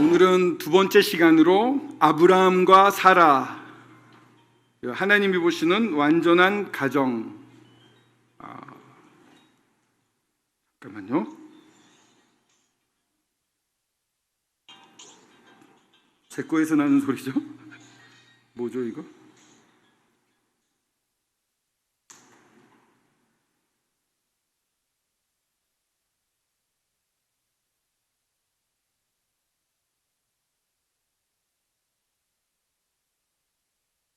오늘은 두 번째 시간으로 아브라함과 사라, 하나님이 보시는 완전한 가정. 잠깐만요. 제 거에서 나는 소리죠? 뭐죠 이거?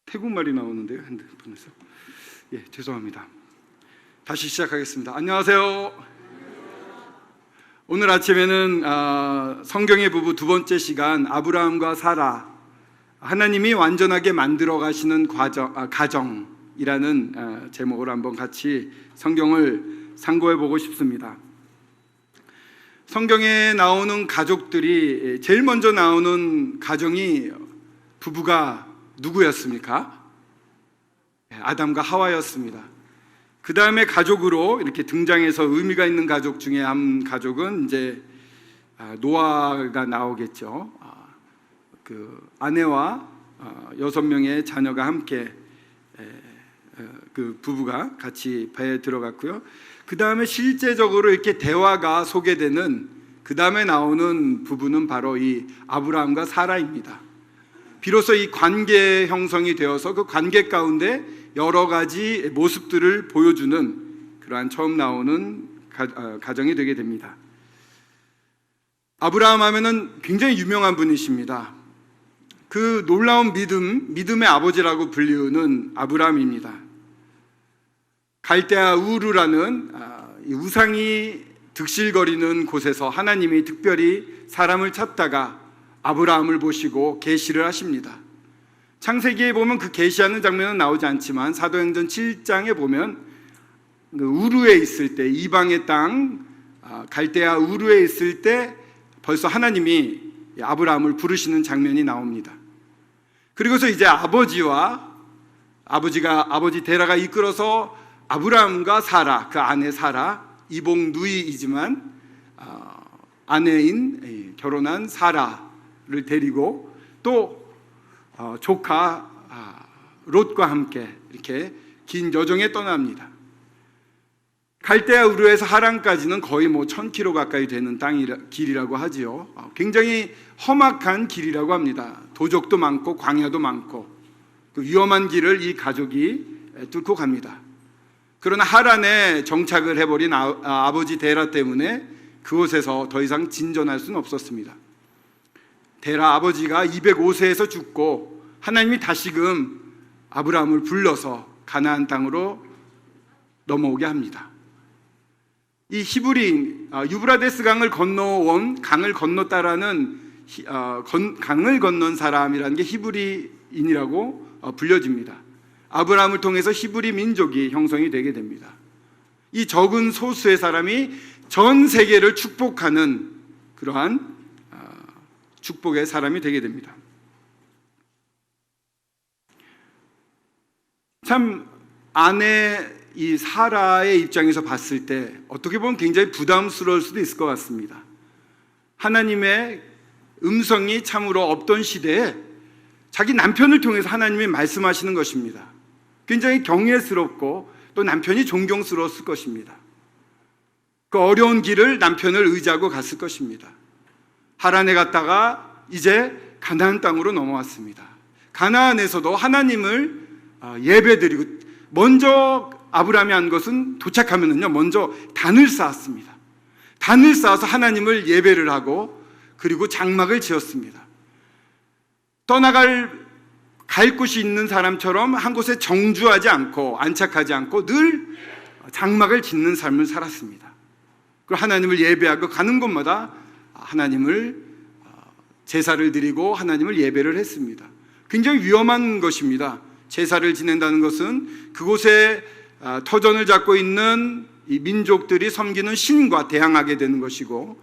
태국말이 나오는데요, 핸드폰에서. 예, 죄송합니다. 다시 시작하겠습니다. 안녕하세요. 오늘 아침에는 성경의 부부 두 번째 시간 아브라함과 사라, 하나님이 완전하게 만들어 가시는 가정이라는 제목으로 한번 같이 성경을 상고해 보고 싶습니다. 성경에 나오는 가족들이 제일 먼저 나오는 가정이 부부가 누구였습니까? 아담과 하와였습니다. 그 다음에 가족으로 이렇게 등장해서 의미가 있는 가족 중에 한 가족은 이제 노아가 나오겠죠. 그 아내와 6명의 자녀가 함께 그 부부가 같이 배에 들어갔고요. 그 다음에 실제적으로 이렇게 대화가 소개되는 그 다음에 나오는 부부는 바로 이 아브라함과 사라입니다. 비로소 이 관계 형성이 되어서 그 관계 가운데 여러 가지 모습들을 보여주는 그러한 처음 나오는 가정이 되게 됩니다. 아브라함 하면은 굉장히 유명한 분이십니다. 그 놀라운 믿음의 아버지라고 불리우는 아브라함입니다. 갈대아 우르라는 우상이 득실거리는 곳에서 하나님이 특별히 사람을 찾다가 아브라함을 보시고 계시를 하십니다. 창세기에 보면 그 계시하는 장면은 나오지 않지만 사도행전 7장에 보면 그 우르에 있을 때, 이방의 땅 갈대아 우르에 있을 때 벌써 하나님이 아브라함을 부르시는 장면이 나옵니다. 그리고서 이제 아버지 데라가 이끌어서 아브라함과 사라, 그 아내 사라, 이복 누이이지만 아내인 결혼한 사라를 데리고 또 조카 롯과 함께 이렇게 긴 여정에 떠납니다. 갈대아 우르에서 하란까지는 거의 1000km 가까이 되는 길이라고 하지요. 굉장히 험악한 길이라고 합니다. 도적도 많고 광야도 많고 그 위험한 길을 이 가족이 뚫고 갑니다. 그러나 하란에 정착을 해버린 아버지 데라 때문에 그곳에서 더 이상 진전할 수는 없었습니다. 데라 아버지가 205세에서 죽고 하나님이 다시금 아브라함을 불러서 가나안 땅으로 넘어오게 합니다. 이 히브리 유브라데스 강을 건너온 강을 건넜다라는 강을 건넌 사람이라는 게 히브리인이라고 불려집니다. 아브라함을 통해서 히브리 민족이 형성이 되게 됩니다. 이 적은 소수의 사람이 전 세계를 축복하는 그러한 축복의 사람이 되게 됩니다. 참 아내 이 사라의 입장에서 봤을 때 어떻게 보면 굉장히 부담스러울 수도 있을 것 같습니다. 하나님의 음성이 참으로 없던 시대에 자기 남편을 통해서 하나님이 말씀하시는 것입니다. 굉장히 경외스럽고 또 남편이 존경스러웠을 것입니다. 그 어려운 길을 남편을 의지하고 갔을 것입니다. 하란에 갔다가 이제 가나안 땅으로 넘어왔습니다. 가나안에서도 하나님을 예배드리고 먼저 아브라함이 한 것은 도착하면은요 먼저 단을 쌓았습니다. 단을 쌓아서 하나님을 예배를 하고 그리고 장막을 지었습니다. 갈 곳이 있는 사람처럼 한 곳에 정주하지 않고 안착하지 않고 늘 장막을 짓는 삶을 살았습니다. 그리고 하나님을 예배하고 가는 곳마다 하나님을 제사를 드리고 하나님을 예배를 했습니다. 굉장히 위험한 것입니다. 제사를 지낸다는 것은 그곳에 터전을 잡고 있는 이 민족들이 섬기는 신과 대항하게 되는 것이고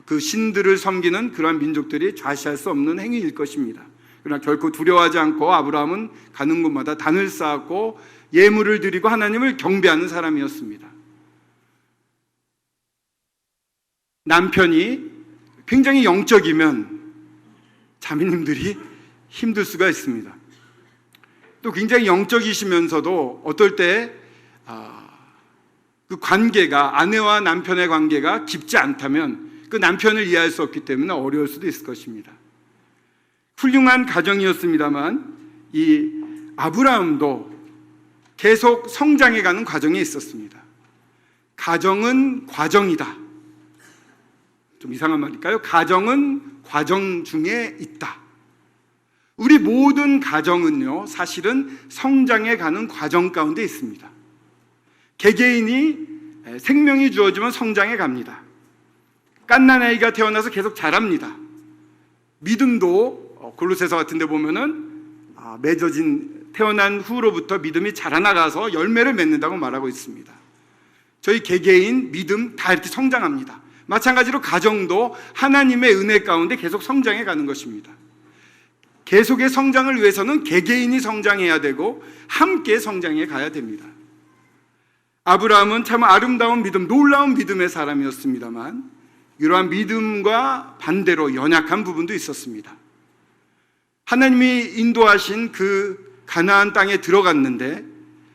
그 신들을 섬기는 그러한 민족들이 좌시할 수 없는 행위일 것입니다. 그러나 결코 두려워하지 않고 아브라함은 가는 곳마다 단을 쌓았고 예물을 드리고 하나님을 경배하는 사람이었습니다. 남편이 굉장히 영적이면 자매님들이 힘들 수가 있습니다. 또 굉장히 영적이시면서도 어떨 때 그 관계가, 아내와 남편의 관계가 깊지 않다면 그 남편을 이해할 수 없기 때문에 어려울 수도 있을 것입니다. 훌륭한 가정이었습니다만 이 아브라함도 계속 성장해가는 과정에 있었습니다. 가정은 과정이다. 좀 이상한 말일까요? 가정은 과정 중에 있다. 우리 모든 가정은요, 사실은 성장해가는 과정 가운데 있습니다. 개개인이 생명이 주어지면 성장해 갑니다. 갓난아이가 태어나서 계속 자랍니다. 믿음도 골로새서 같은 데 보면은 태어난 후로부터 믿음이 자라나가서 열매를 맺는다고 말하고 있습니다. 저희 개개인 믿음 다 이렇게 성장합니다. 마찬가지로 가정도 하나님의 은혜 가운데 계속 성장해 가는 것입니다. 계속의 성장을 위해서는 개개인이 성장해야 되고 함께 성장해 가야 됩니다. 아브라함은 참 아름다운 믿음, 놀라운 믿음의 사람이었습니다만 이러한 믿음과 반대로 연약한 부분도 있었습니다. 하나님이 인도하신 그 가나안 땅에 들어갔는데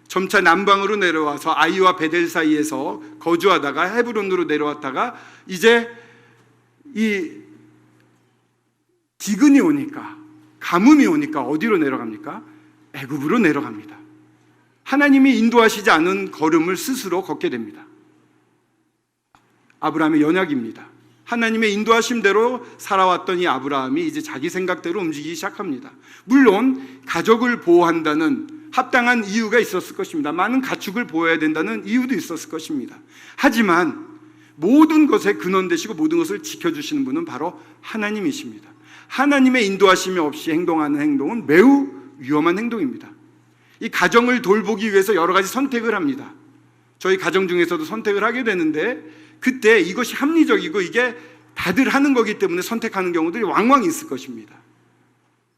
점차 남방으로 내려와서 아이와 베델 사이에서 거주하다가 헤브론으로 내려왔다가 이제 이 기근이 오니까, 가뭄이 오니까 어디로 내려갑니까? 애굽으로 내려갑니다. 하나님이 인도하시지 않은 걸음을 스스로 걷게 됩니다. 아브라함의 연약입니다. 하나님의 인도하심대로 살아왔던 이 아브라함이 이제 자기 생각대로 움직이기 시작합니다. 물론 가족을 보호한다는 합당한 이유가 있었을 것입니다. 많은 가축을 보호해야 된다는 이유도 있었을 것입니다. 하지만 모든 것의 근원 되시고 모든 것을 지켜주시는 분은 바로 하나님이십니다. 하나님의 인도하심이 없이 행동하는 행동은 매우 위험한 행동입니다. 이 가정을 돌보기 위해서 여러 가지 선택을 합니다. 저희 가정 중에서도 선택을 하게 되는데 그때 이것이 합리적이고 이게 다들 하는 거기 때문에 선택하는 경우들이 왕왕 있을 것입니다.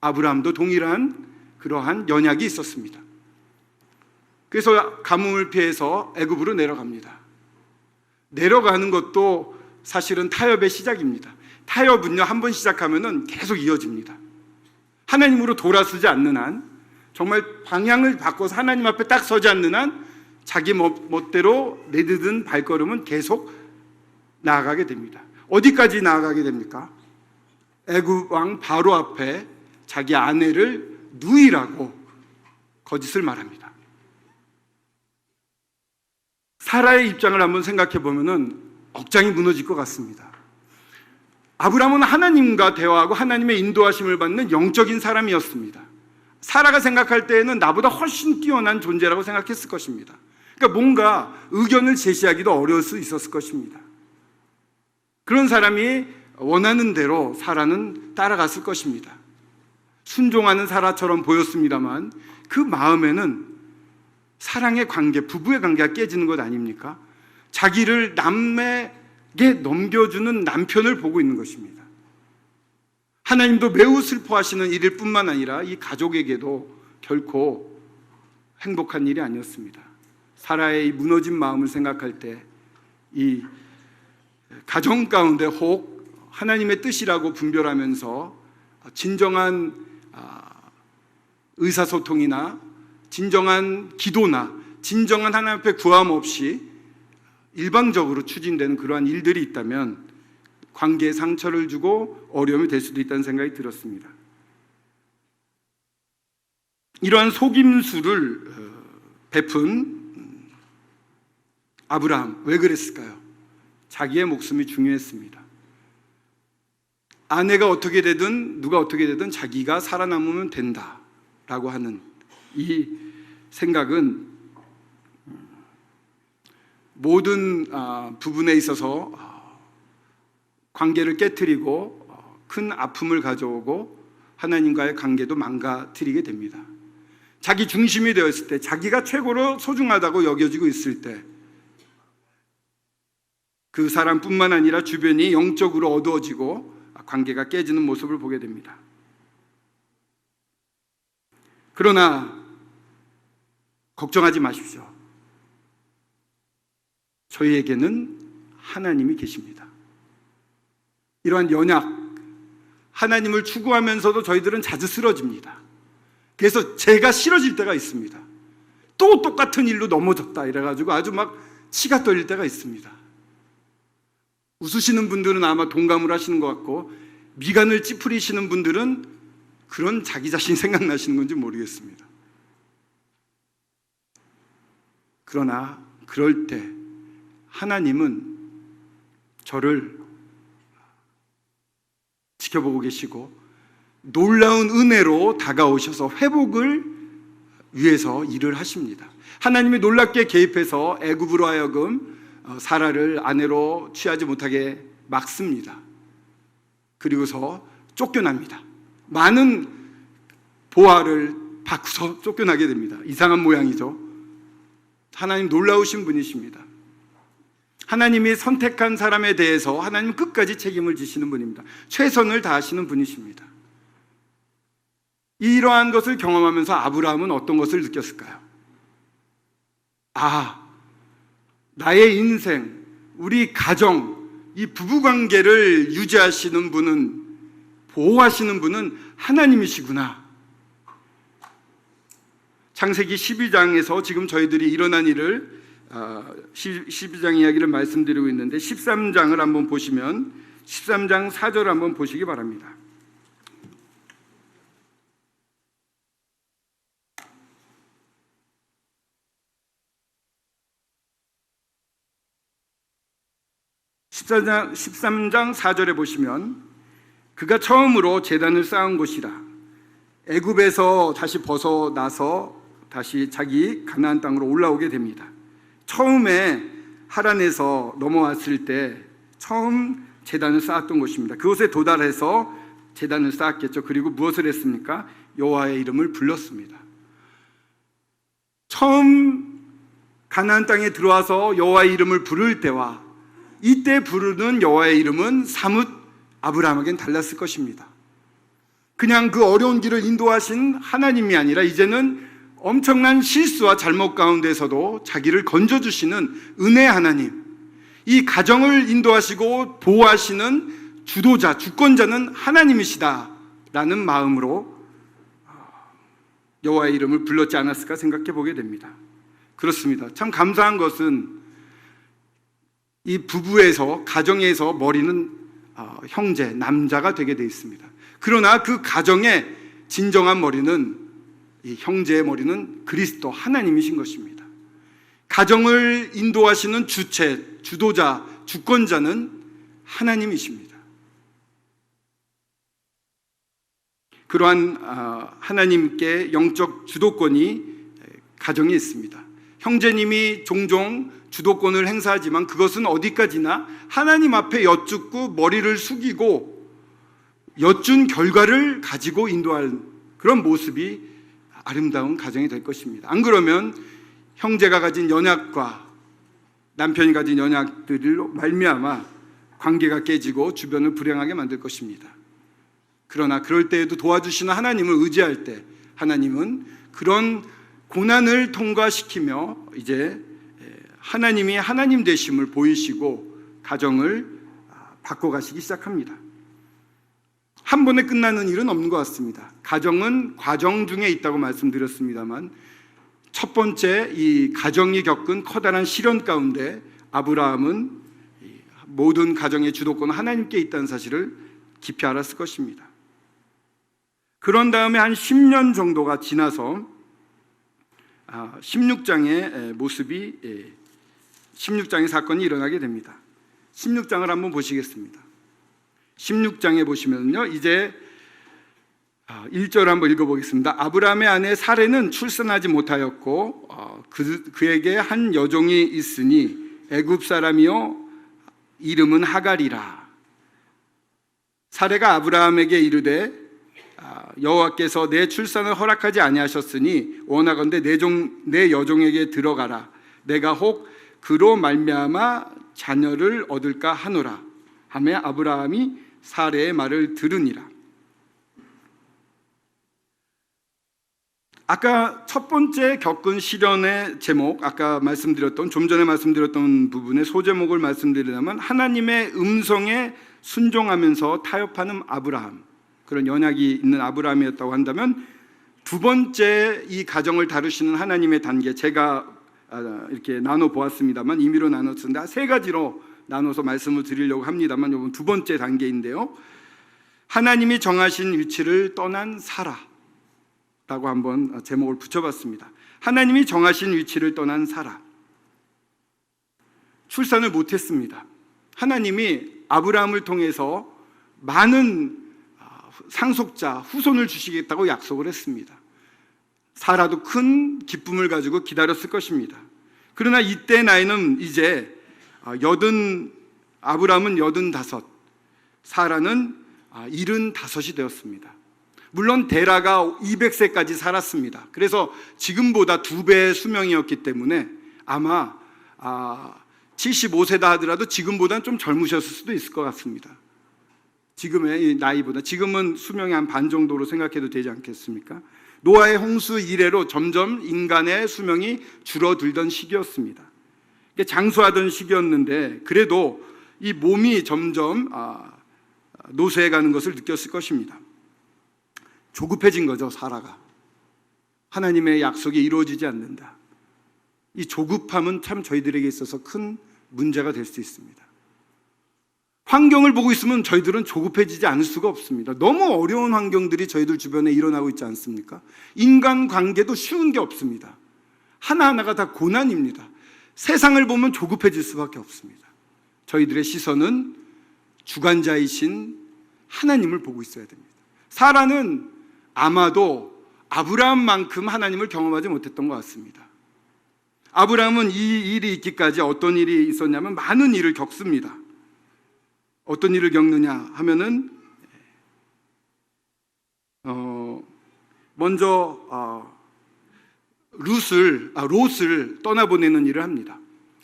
아브라함도 동일한 그러한 연약이 있었습니다. 그래서 가뭄을 피해서 애굽으로 내려갑니다. 내려가는 것도 사실은 타협의 시작입니다. 타협은요, 한번 시작하면은 계속 이어집니다. 하나님으로 돌아서지 않는 한, 정말 방향을 바꿔서 하나님 앞에 딱 서지 않는 한 자기 멋대로 내딛은 발걸음은 계속 나아가게 됩니다. 어디까지 나아가게 됩니까? 애굽 왕 바로 앞에 자기 아내를 누이라고 거짓을 말합니다. 사라의 입장을 한번 생각해 보면은 억장이 무너질 것 같습니다. 아브라함은 하나님과 대화하고 하나님의 인도하심을 받는 영적인 사람이었습니다. 사라가 생각할 때에는 나보다 훨씬 뛰어난 존재라고 생각했을 것입니다. 그러니까 뭔가 의견을 제시하기도 어려울 수 있었을 것입니다. 그런 사람이 원하는 대로 사라는 따라갔을 것입니다. 순종하는 사라처럼 보였습니다만 그 마음에는 사랑의 관계, 부부의 관계가 깨지는 것 아닙니까? 자기를 남에게 넘겨주는 남편을 보고 있는 것입니다. 하나님도 매우 슬퍼하시는 일일 뿐만 아니라 이 가족에게도 결코 행복한 일이 아니었습니다. 사라의 이 무너진 마음을 생각할 때 이 가정 가운데 혹 하나님의 뜻이라고 분별하면서 진정한 의사소통이나 진정한 기도나 진정한 하나님 앞에 구함 없이 일방적으로 추진되는 그러한 일들이 있다면 관계에 상처를 주고 어려움이 될 수도 있다는 생각이 들었습니다. 이러한 속임수를 베푼 아브라함, 왜 그랬을까요? 자기의 목숨이 중요했습니다. 아내가 어떻게 되든 누가 어떻게 되든 자기가 살아남으면 된다라고 하는 이 생각은 모든 부분에 있어서 관계를 깨트리고 큰 아픔을 가져오고 하나님과의 관계도 망가뜨리게 됩니다. 자기 중심이 되었을 때, 자기가 최고로 소중하다고 여겨지고 있을 때 그 사람뿐만 아니라 주변이 영적으로 어두워지고 관계가 깨지는 모습을 보게 됩니다. 그러나 걱정하지 마십시오. 저희에게는 하나님이 계십니다. 이러한 연약, 하나님을 추구하면서도 저희들은 자주 쓰러집니다. 그래서 제가 싫어질 때가 있습니다. 또 똑같은 일로 넘어졌다 이래가지고 아주 막 치가 떨릴 때가 있습니다. 웃으시는 분들은 아마 동감을 하시는 것 같고, 미간을 찌푸리시는 분들은 그런 자기 자신 생각나시는 건지 모르겠습니다. 그러나 그럴 때 하나님은 저를 지켜보고 계시고 놀라운 은혜로 다가오셔서 회복을 위해서 일을 하십니다. 하나님이 놀랍게 개입해서 애굽으로 하여금 사라를 아내로 취하지 못하게 막습니다. 그리고서 쫓겨납니다. 많은 보화를 받고서 쫓겨나게 됩니다. 이상한 모양이죠. 하나님 놀라우신 분이십니다. 하나님이 선택한 사람에 대해서 하나님은 끝까지 책임을 지시는 분입니다. 최선을 다하시는 분이십니다. 이러한 것을 경험하면서 아브라함은 어떤 것을 느꼈을까요? 나의 인생, 우리 가정, 이 부부관계를 유지하시는 분은, 보호하시는 분은 하나님이시구나. 창세기 12장에서 지금 저희들이 일어난 일을 12장 이야기를 말씀드리고 있는데 13장을 한번 보시면 13장 4절을 한번 보시기 바랍니다. (13장 4절에) 보시면 그가 처음으로 제단을 쌓은 곳이라. 애굽에서 다시 벗어나서 다시 자기 가나안 땅으로 올라오게 됩니다. 처음에 하란에서 넘어왔을 때 처음 제단을 쌓았던 곳입니다. 그곳에 도달해서 제단을 쌓았겠죠. 그리고 무엇을 했습니까? 여호와의 이름을 불렀습니다. 처음 가나안 땅에 들어와서 여호와의 이름을 부를 때와 이때 부르는 여호와의 이름은 사뭇 아브라함에겐 달랐을 것입니다. 그냥 그 어려운 길을 인도하신 하나님이 아니라 이제는 엄청난 실수와 잘못 가운데서도 자기를 건져주시는 은혜 하나님, 이 가정을 인도하시고 보호하시는 주도자, 주권자는 하나님이시다라는 마음으로 여호와의 이름을 불렀지 않았을까 생각해 보게 됩니다. 그렇습니다. 참 감사한 것은 이 부부에서, 가정에서 머리는 형제, 남자가 되게 되어 있습니다. 그러나 그 가정의 진정한 머리는, 이 형제의 머리는 그리스도 하나님이신 것입니다. 가정을 인도하시는 주체, 주도자, 주권자는 하나님이십니다. 그러한 하나님께 영적 주도권이 가정에 있습니다. 형제님이 종종 주도권을 행사하지만 그것은 어디까지나 하나님 앞에 여쭙고 머리를 숙이고 여쭌 결과를 가지고 인도할 그런 모습이 아름다운 가정이 될 것입니다. 안 그러면 형제가 가진 연약과 남편이 가진 연약들로 말미암아 관계가 깨지고 주변을 불행하게 만들 것입니다. 그러나 그럴 때에도 도와주시는 하나님을 의지할 때 하나님은 그런 고난을 통과시키며 이제 하나님이 하나님 되심을 보이시고 가정을 바꿔가시기 시작합니다. 한 번에 끝나는 일은 없는 것 같습니다. 가정은 과정 중에 있다고 말씀드렸습니다만 첫 번째 이 가정이 겪은 커다란 시련 가운데 아브라함은 모든 가정의 주도권은 하나님께 있다는 사실을 깊이 알았을 것입니다. 그런 다음에 한 10년 정도가 지나서 16장의 모습이 16장의 사건이 일어나게 됩니다. 16장을 한번 보시겠습니다. 16장에 보시면요, 이제 1절 한번 읽어보겠습니다. 아브라함의 아내 사레는 출산하지 못하였고 그에게 한 여종이 있으니 애굽 사람이요 이름은 하갈이라. 사레가 아브라함에게 이르되 여호와께서 내 출산을 허락하지 아니하셨으니 원하건대 내 여종에게 들어가라. 내가 혹 그로 말미암아 자녀를 얻을까 하노라 하매 아브라함이 사레의 말을 들으니라. 아까 첫 번째 겪은 시련의 제목, 아까 좀 전에 말씀드렸던 부분의 소제목을 말씀드리자면 하나님의 음성에 순종하면서 타협하는 아브라함, 그런 연약이 있는 아브라함이었다고 한다면, 두 번째 이 가정을 다루시는 하나님의 단계, 제가 이렇게 나눠 보았습니다만, 임의로 나눴습니다. 세 가지로 나눠서 말씀을 드리려고 합니다만, 이건 두 번째 단계인데요, 하나님이 정하신 위치를 떠난 사라라고 한번 제목을 붙여봤습니다. 하나님이 정하신 위치를 떠난 사라. 출산을 못했습니다. 하나님이 아브라함을 통해서 많은 상속자, 후손을 주시겠다고 약속을 했습니다. 사라도 큰 기쁨을 가지고 기다렸을 것입니다. 그러나 이때 나이는 이제 아브라함은 85, 사라는 75이 되었습니다. 물론 데라가 200세까지 살았습니다. 그래서 지금보다 2배의 수명이었기 때문에 아마 75세다 하더라도 지금보다는 좀 젊으셨을 수도 있을 것 같습니다. 지금의 나이보다. 지금은 수명이 한 반 정도로 생각해도 되지 않겠습니까? 노아의 홍수 이래로 점점 인간의 수명이 줄어들던 시기였습니다. 장수하던 시기였는데, 그래도 이 몸이 점점 노쇠해가는 것을 느꼈을 것입니다. 조급해진 거죠, 사라가. 하나님의 약속이 이루어지지 않는다. 이 조급함은 참 저희들에게 있어서 큰 문제가 될 수 있습니다. 환경을 보고 있으면 저희들은 조급해지지 않을 수가 없습니다. 너무 어려운 환경들이 저희들 주변에 일어나고 있지 않습니까? 인간관계도 쉬운 게 없습니다. 하나하나가 다 고난입니다. 세상을 보면 조급해질 수밖에 없습니다. 저희들의 시선은 주관자이신 하나님을 보고 있어야 됩니다. 사라는 아마도 아브라함만큼 하나님을 경험하지 못했던 것 같습니다. 아브라함은 이 일이 있기까지 어떤 일이 있었냐면 많은 일을 겪습니다. 어떤 일을 겪느냐 하면은 먼저 롯을 떠나보내는 일을 합니다.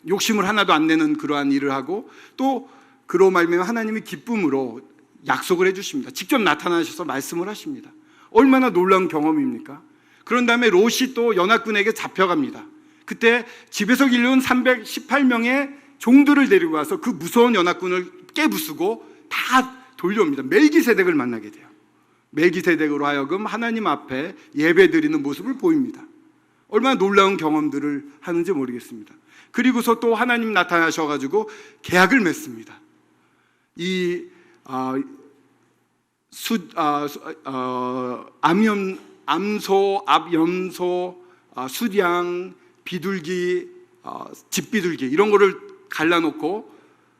욕심을 하나도 안 내는 그러한 일을 하고, 또 그로 말미암아 하나님이 기쁨으로 약속을 해주십니다. 직접 나타나셔서 말씀을 하십니다. 얼마나 놀라운 경험입니까? 그런 다음에 롯이 또 연합군에게 잡혀갑니다. 그때 집에서 길러온 318명의 종들을 데리고 와서 그 무서운 연합군을 깨부수고 다 돌려옵니다. 멜기세덱을 만나게 돼요. 멜기세덱으로 하여금 하나님 앞에 예배드리는 모습을 보입니다. 얼마나 놀라운 경험들을 하는지 모르겠습니다. 그리고서 또 하나님 나타나셔가지고 계약을 맺습니다. 이 암소, 압염소, 수량, 비둘기, 집비둘기 이런 거를 갈라놓고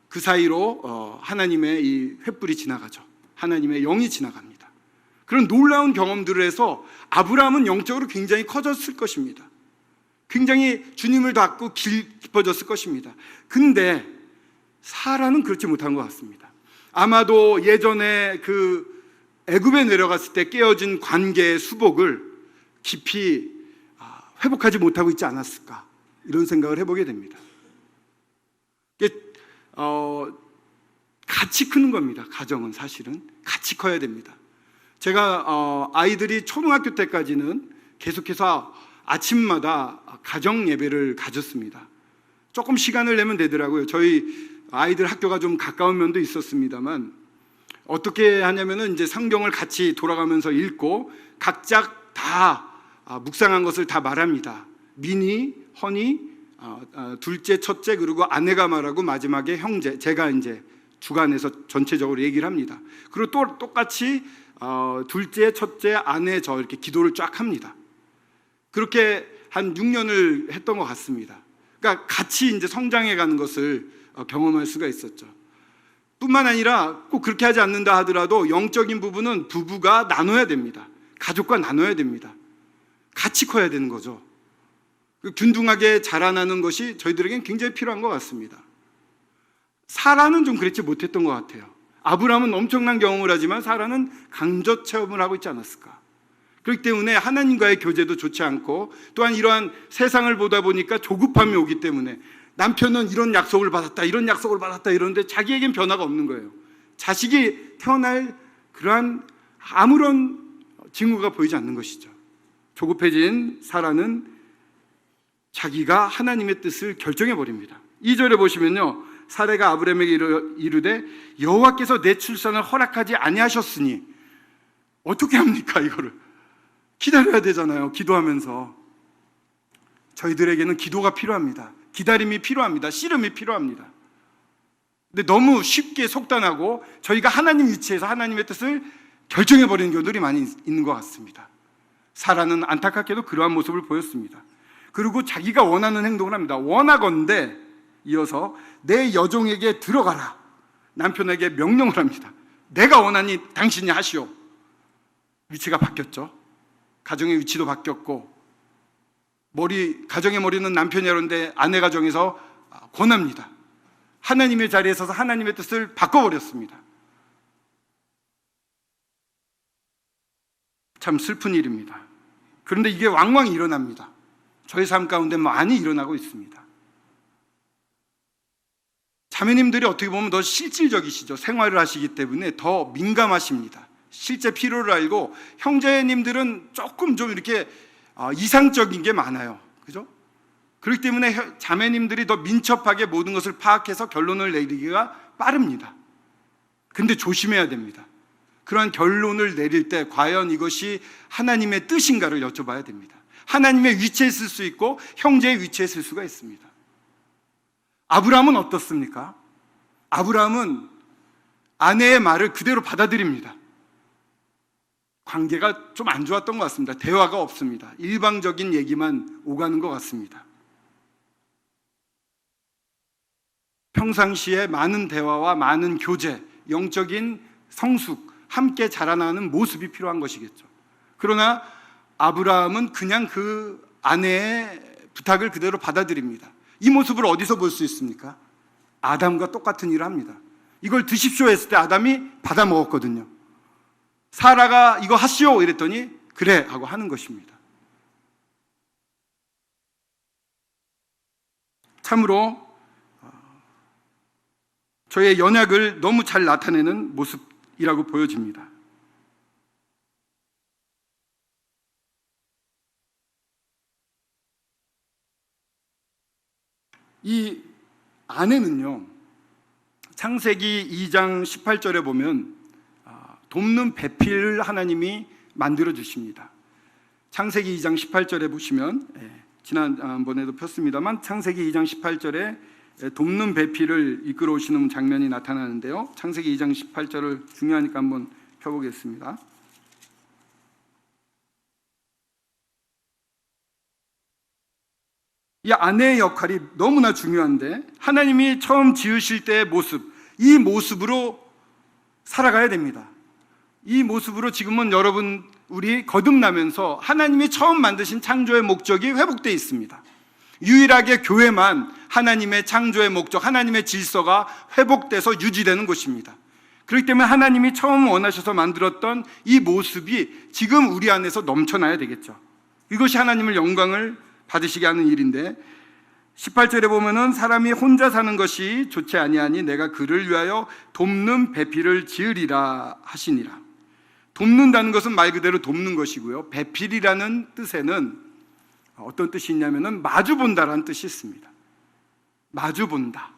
그 사이로 하나님의 이 횃불이 지나가죠. 하나님의 영이 지나갑니다. 그런 놀라운 경험들을 해서 아브라함은 영적으로 굉장히 커졌을 것입니다. 굉장히 주님을 닫고 깊어졌을 것입니다. 근데 사라는 그렇지 못한 것 같습니다. 아마도 예전에 그 애굽에 내려갔을 때 깨어진 관계의 수복을 깊이 회복하지 못하고 있지 않았을까, 이런 생각을 해보게 됩니다. 같이 크는 겁니다. 가정은 사실은 같이 커야 됩니다. 제가 아이들이 초등학교 때까지는 계속해서 아침마다 가정 예배를 가졌습니다. 조금 시간을 내면 되더라고요. 저희 아이들 학교가 좀 가까운 면도 있었습니다만, 어떻게 하냐면은 이제 성경을 같이 돌아가면서 읽고 각자 다 묵상한 것을 다 말합니다. 미니, 허니, 둘째, 첫째, 그리고 아내가 말하고 마지막에 형제, 제가 이제 주관해서 전체적으로 얘기를 합니다. 그리고 또 똑같이 둘째, 첫째, 아내 저 이렇게 기도를 쫙 합니다. 그렇게 한 6년을 했던 것 같습니다. 그러니까 같이 이제 성장해가는 것을 경험할 수가 있었죠. 뿐만 아니라 꼭 그렇게 하지 않는다 하더라도 영적인 부분은 부부가 나눠야 됩니다. 가족과 나눠야 됩니다. 같이 커야 되는 거죠. 균등하게 자라나는 것이 저희들에겐 굉장히 필요한 것 같습니다. 사라는 좀 그렇지 못했던 것 같아요. 아브라함은 엄청난 경험을 하지만 사라는 강저 체험을 하고 있지 않았을까. 그렇기 때문에 하나님과의 교제도 좋지 않고, 또한 이러한 세상을 보다 보니까 조급함이 오기 때문에 남편은 이런 약속을 받았다, 이런 약속을 받았다 이러는데 자기에겐 변화가 없는 거예요. 자식이 태어날 그러한 아무런 징후가 보이지 않는 것이죠. 조급해진 사라는 자기가 하나님의 뜻을 결정해버립니다. 2절에 보시면요, 사라가 아브라함에게 이르되 여호와께서 내 출산을 허락하지 아니하셨으니, 어떻게 합니까, 이거를? 기다려야 되잖아요, 기도하면서. 저희들에게는 기도가 필요합니다. 기다림이 필요합니다. 씨름이 필요합니다. 근데 너무 쉽게 속단하고 저희가 하나님 위치에서 하나님의 뜻을 결정해버리는 경우들이 많이 있는 것 같습니다. 사라는 안타깝게도 그러한 모습을 보였습니다. 그리고 자기가 원하는 행동을 합니다. 원하건대 이어서 내 여종에게 들어가라. 남편에게 명령을 합니다. 내가 원하니 당신이 하시오. 위치가 바뀌었죠. 가정의 위치도 바뀌었고, 가정의 머리는 남편이라는데 아내가 정해서 권합니다. 하나님의 자리에 서서 하나님의 뜻을 바꿔버렸습니다. 참 슬픈 일입니다. 그런데 이게 왕왕 일어납니다. 저희 삶 가운데 많이 일어나고 있습니다. 자매님들이 어떻게 보면 더 실질적이시죠. 생활을 하시기 때문에 더 민감하십니다. 실제 필요를 알고, 형제님들은 조금 좀 이렇게 이상적인 게 많아요. 그죠? 그렇기 때문에 자매님들이 더 민첩하게 모든 것을 파악해서 결론을 내리기가 빠릅니다. 근데 조심해야 됩니다. 그러한 결론을 내릴 때 과연 이것이 하나님의 뜻인가를 여쭤봐야 됩니다. 하나님의 위치에 있을 수 있고 형제의 위치에 있을 수가 있습니다. 아브라함은 어떻습니까? 아브라함은 아내의 말을 그대로 받아들입니다. 관계가 좀 안 좋았던 것 같습니다. 대화가 없습니다. 일방적인 얘기만 오가는 것 같습니다. 평상시에 많은 대화와 많은 교제, 영적인 성숙, 함께 자라나는 모습이 필요한 것이겠죠. 그러나 아브라함은 그냥 그 아내의 부탁을 그대로 받아들입니다. 이 모습을 어디서 볼 수 있습니까? 아담과 똑같은 일을 합니다. 이걸 드십시오 했을 때 아담이 받아 먹었거든요. 사라가 이거 하시오 이랬더니 그래 하고 하는 것입니다. 참으로 저의 연약을 너무 잘 나타내는 모습이라고 보여집니다. 이 아내는요, 창세기 2장 18절에 보면 돕는 배필을 하나님이 만들어 주십니다. 창세기 2장 18절에 보시면, 지난번에도 폈습니다만 창세기 2장 18절에 돕는 배필을 이끌어 오시는 장면이 나타나는데요, 창세기 2장 18절을 중요하니까 한번 펴보겠습니다. 이 아내의 역할이 너무나 중요한데, 하나님이 처음 지으실 때의 모습, 이 모습으로 살아가야 됩니다. 이 모습으로 지금은 우리 거듭나면서 하나님이 처음 만드신 창조의 목적이 회복되어 있습니다. 유일하게 교회만 하나님의 창조의 목적, 하나님의 질서가 회복돼서 유지되는 곳입니다. 그렇기 때문에 하나님이 처음 원하셔서 만들었던 이 모습이 지금 우리 안에서 넘쳐나야 되겠죠. 이것이 하나님을 영광을 받으시게 하는 일인데, 18절에 보면은 사람이 혼자 사는 것이 좋지 아니하니 내가 그를 위하여 돕는 배필을 지으리라 하시니라. 돕는다는 것은 말 그대로 돕는 것이고요, 배필이라는 뜻에는 어떤 뜻이 있냐면은 마주본다라는 뜻이 있습니다. 마주본다,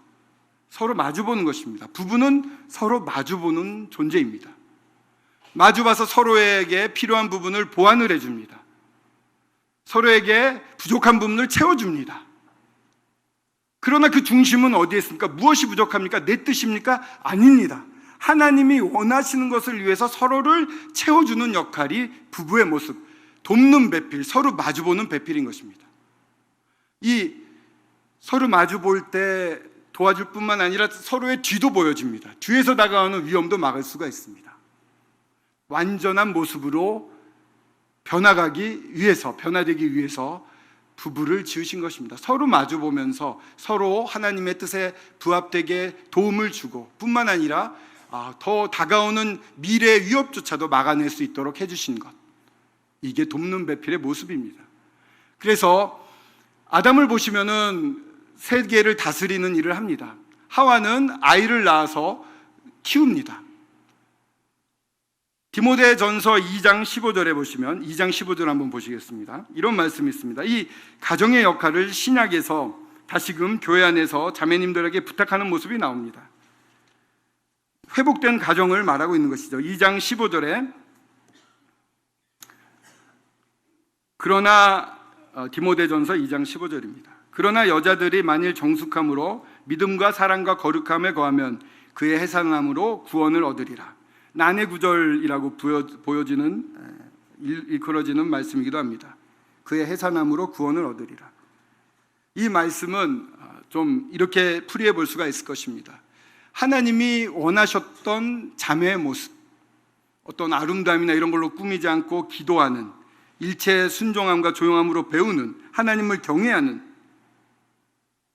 서로 마주보는 것입니다. 부부는 서로 마주보는 존재입니다. 마주봐서 서로에게 필요한 부분을 보완을 해줍니다. 서로에게 부족한 부분을 채워줍니다. 그러나 그 중심은 어디에 있습니까? 무엇이 부족합니까? 내 뜻입니까? 아닙니다. 하나님이 원하시는 것을 위해서 서로를 채워주는 역할이 부부의 모습, 돕는 배필, 서로 마주보는 배필인 것입니다. 이 서로 마주볼 때 도와줄 뿐만 아니라 서로의 뒤도 보여집니다. 뒤에서 다가오는 위험도 막을 수가 있습니다. 완전한 모습으로 변화되기 위해서 부부를 지으신 것입니다. 서로 마주보면서 서로 하나님의 뜻에 부합되게 도움을 주고, 뿐만 아니라 더 다가오는 미래의 위협조차도 막아낼 수 있도록 해주신 것, 이게 돕는 배필의 모습입니다. 그래서 아담을 보시면은 세계를 다스리는 일을 합니다. 하와는 아이를 낳아서 키웁니다. 디모데전서 2장 15절에 보시면, 2장 15절 한번 보시겠습니다. 이런 말씀이 있습니다. 이 가정의 역할을 신약에서 다시금 교회 안에서 자매님들에게 부탁하는 모습이 나옵니다. 회복된 가정을 말하고 있는 것이죠. 2장 15절에 그러나 디모데전서 2장 15절입니다. 그러나 여자들이 만일 정숙함으로 믿음과 사랑과 거룩함에 거하면 그의 해산함으로 구원을 얻으리라. 난해 구절이라고 보여지는 일컬어지는 말씀이기도 합니다. 그의 해산함으로 구원을 얻으리라. 이 말씀은 좀 이렇게 풀이해 볼 수가 있을 것입니다. 하나님이 원하셨던 자매의 모습, 어떤 아름다움이나 이런 걸로 꾸미지 않고 기도하는, 일체의 순종함과 조용함으로 배우는, 하나님을 경외하는,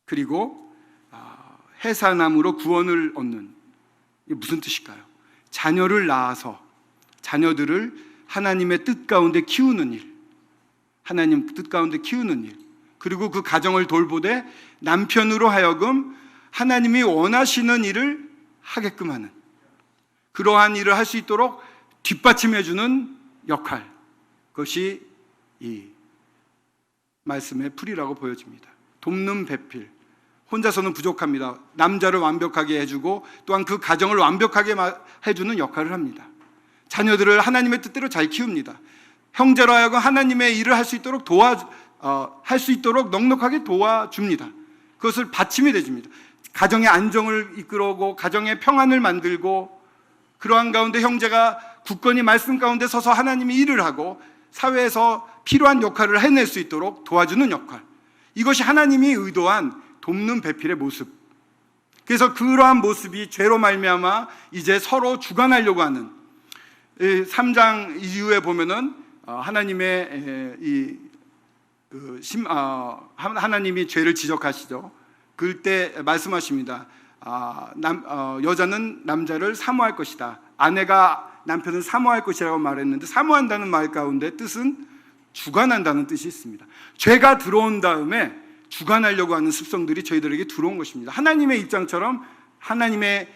그리고 해산함으로 구원을 얻는, 이게 무슨 뜻일까요? 자녀를 낳아서 자녀들을 하나님의 뜻 가운데 키우는 일, 하나님 뜻 가운데 키우는 일, 그리고 그 가정을 돌보되 남편으로 하여금 하나님이 원하시는 일을 하게끔 하는, 그러한 일을 할 수 있도록 뒷받침해주는 역할, 그것이 이 말씀의 풀이라고 보여집니다. 돕는 배필, 혼자서는 부족합니다. 남자를 완벽하게 해주고 또한 그 가정을 완벽하게 해주는 역할을 합니다. 자녀들을 하나님의 뜻대로 잘 키웁니다. 형제로 하여금 하나님의 일을 할 수 있도록 할 수 있도록 넉넉하게 도와줍니다. 그것을 받침이 돼줍니다. 가정의 안정을 이끌어오고 가정의 평안을 만들고, 그러한 가운데 형제가 굳건히 말씀 가운데 서서 하나님이 일을 하고 사회에서 필요한 역할을 해낼 수 있도록 도와주는 역할, 이것이 하나님이 의도한 돕는 배필의 모습. 그래서 그러한 모습이 죄로 말미암아 이제 서로 주관하려고 하는, 3장 이후에 보면은 하나님의 하나님이 죄를 지적하시죠. 그때 말씀하십니다. 여자는 남자를 사모할 것이다. 아내가 남편을 사모할 것이라고 말했는데, 사모한다는 말 가운데 뜻은 주관한다는 뜻이 있습니다. 죄가 들어온 다음에 주관하려고 하는 습성들이 저희들에게 들어온 것입니다. 하나님의 입장처럼, 하나님의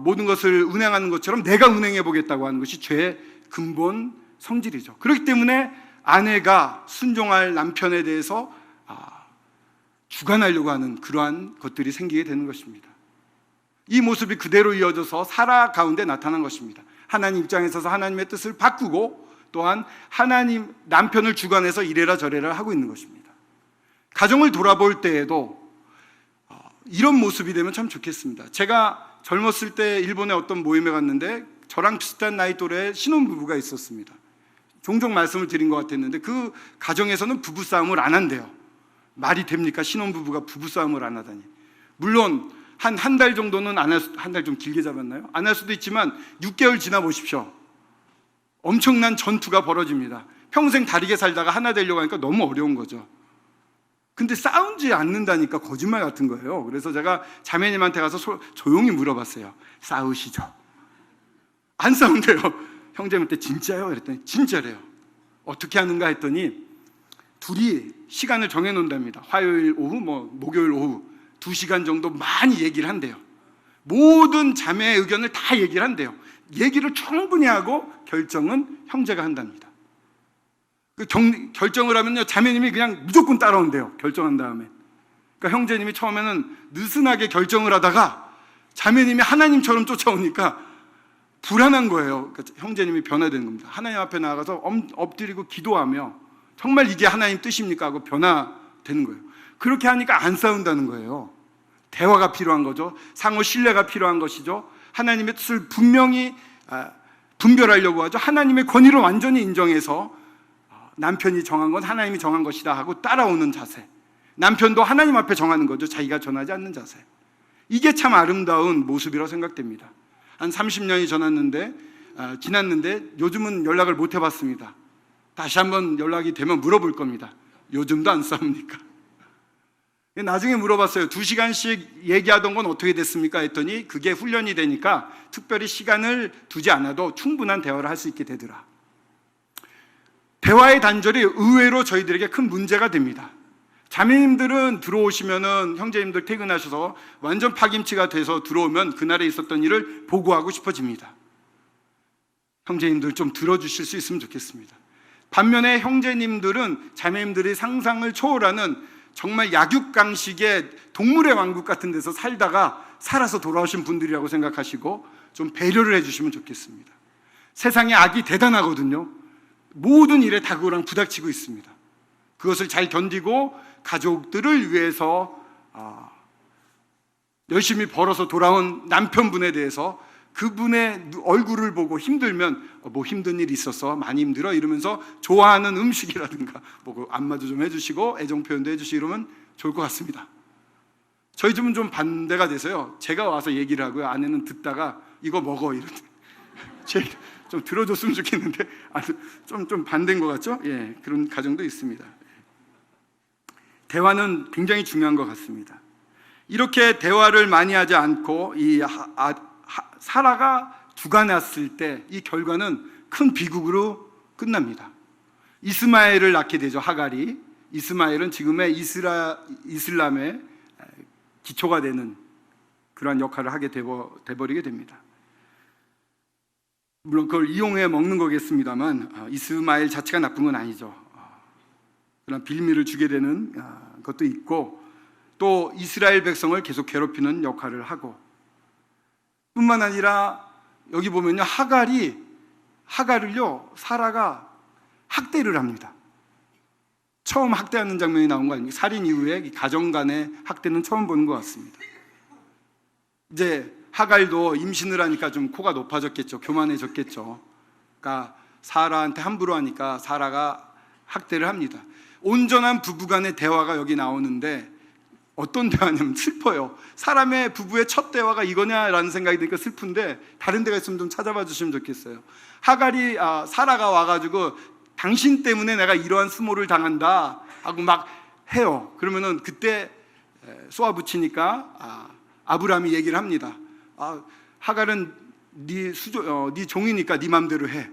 모든 것을 운행하는 것처럼 내가 운행해 보겠다고 하는 것이 죄의 근본 성질이죠. 그렇기 때문에 아내가 순종할 남편에 대해서 주관하려고 하는 그러한 것들이 생기게 되는 것입니다. 이 모습이 그대로 이어져서 사라 가운데 나타난 것입니다. 하나님 입장에 서서 하나님의 뜻을 바꾸고, 또한 하나님 남편을 주관해서 이래라 저래라 하고 있는 것입니다. 가정을 돌아볼 때에도 이런 모습이 되면 참 좋겠습니다. 제가 젊었을 때 일본의 어떤 모임에 갔는데 저랑 비슷한 나이 또래의 신혼부부가 있었습니다. 종종 말씀을 드린 것 같았는데 그 가정에서는 부부싸움을 안 한대요. 말이 됩니까? 신혼부부가 부부싸움을 안 하다니. 물론 한 달 정도는 안 할 수, 한 달 좀 길게 잡았나요? 안 할 수도 있지만 6개월 지나 보십시오. 엄청난 전투가 벌어집니다. 평생 다르게 살다가 하나 되려고 하니까 너무 어려운 거죠. 근데 싸우지 않는다니까 거짓말 같은 거예요. 그래서 제가 자매님한테 가서 조용히 물어봤어요. 싸우시죠? 안 싸운대요. 형제한테 진짜요? 그랬더니 진짜래요. 어떻게 하는가 했더니 둘이 시간을 정해 놓는답니다. 화요일 오후, 목요일 오후 2시간 정도 많이 얘기를 한대요. 모든 자매의 의견을 다 얘기를 한대요. 얘기를 충분히 하고 결정은 형제가 한답니다. 결정을 하면요, 자매님이 그냥 무조건 따라온대요. 결정한 다음에. 그러니까 형제님이 처음에는 느슨하게 결정을 하다가 자매님이 하나님처럼 쫓아오니까 불안한 거예요. 그러니까 형제님이 변화되는 겁니다. 하나님 앞에 나가서 엎드리고 기도하며 정말 이게 하나님 뜻입니까? 하고 변화되는 거예요. 그렇게 하니까 안 싸운다는 거예요. 대화가 필요한 거죠. 상호 신뢰가 필요한 것이죠. 하나님의 뜻을 분명히 분별하려고 하죠. 하나님의 권위를 완전히 인정해서 남편이 정한 건 하나님이 정한 것이다 하고 따라오는 자세, 남편도 하나님 앞에 정하는 거죠. 자기가 전하지 않는 자세. 이게 참 아름다운 모습이라고 생각됩니다. 한 30년이 지났는데 요즘은 연락을 못 해봤습니다. 다시 한번 연락이 되면 물어볼 겁니다. 요즘도 안 싸웁니까? 나중에 물어봤어요. 2시간씩 얘기하던 건 어떻게 됐습니까? 했더니 그게 훈련이 되니까 특별히 시간을 두지 않아도 충분한 대화를 할 수 있게 되더라. 대화의 단절이 의외로 저희들에게 큰 문제가 됩니다. 자매님들은 들어오시면은 형제님들 퇴근하셔서 완전 파김치가 돼서 들어오면 그날에 있었던 일을 보고하고 싶어집니다. 형제님들 좀 들어주실 수 있으면 좋겠습니다. 반면에 형제님들은 자매님들의 상상을 초월하는 정말 약육강식의 동물의 왕국 같은 데서 살아서 돌아오신 분들이라고 생각하시고 좀 배려를 해주시면 좋겠습니다. 세상에 악이 대단하거든요. 모든 일에 다 그거랑 부닥치고 있습니다. 그것을 잘 견디고 가족들을 위해서 열심히 벌어서 돌아온 남편분에 대해서 그분의 얼굴을 보고 힘들면 뭐 힘든 일 있었어? 많이 힘들어? 이러면서 좋아하는 음식이라든가 뭐 안마도 좀 해주시고 애정 표현도 해주시고 이러면 좋을 것 같습니다. 저희 집은 좀 반대가 돼서요, 제가 와서 얘기를 하고요, 아내는 듣다가 이거 먹어 이러는데 좀 들어줬으면 좋겠는데 좀 반대인 것 같죠? 예, 그런 가정도 있습니다. 대화는 굉장히 중요한 것 같습니다. 이렇게 대화를 많이 하지 않고 이 사라가 두가 났을 때 이 결과는 큰 비극으로 끝납니다. 이스마엘을 낳게 되죠. 하갈이. 이스마엘은 지금의 이슬람의 기초가 되는 그러한 역할을 하게 돼버리게 됩니다. 물론 그걸 이용해 먹는 거겠습니다만 이스마엘 자체가 나쁜 건 아니죠. 그런 빌미를 주게 되는 것도 있고, 또 이스라엘 백성을 계속 괴롭히는 역할을 하고, 뿐만 아니라 여기 보면요, 하갈을요 사라가 학대를 합니다. 처음 학대하는 장면이 나온 거 아닙니까? 살인 이후에 가정 간의 학대는 처음 보는 것 같습니다. 이제 하갈도 임신을 하니까 좀 코가 높아졌겠죠. 교만해졌겠죠. 그러니까 사라한테 함부로 하니까 사라가 학대를 합니다. 온전한 부부간의 대화가 여기 나오는데 어떤 대화냐면 슬퍼요. 사람의 부부의 첫 대화가 이거냐라는 생각이 드니까 슬픈데 다른 데가 있으면 좀 찾아봐 주시면 좋겠어요. 사라가 와가지고 당신 때문에 내가 이러한 수모를 당한다 하고 막 해요. 그러면은 그때 쏘아붙이니까 아브라함이 얘기를 합니다. 하갈은 네 종이니까 네 맘대로 해.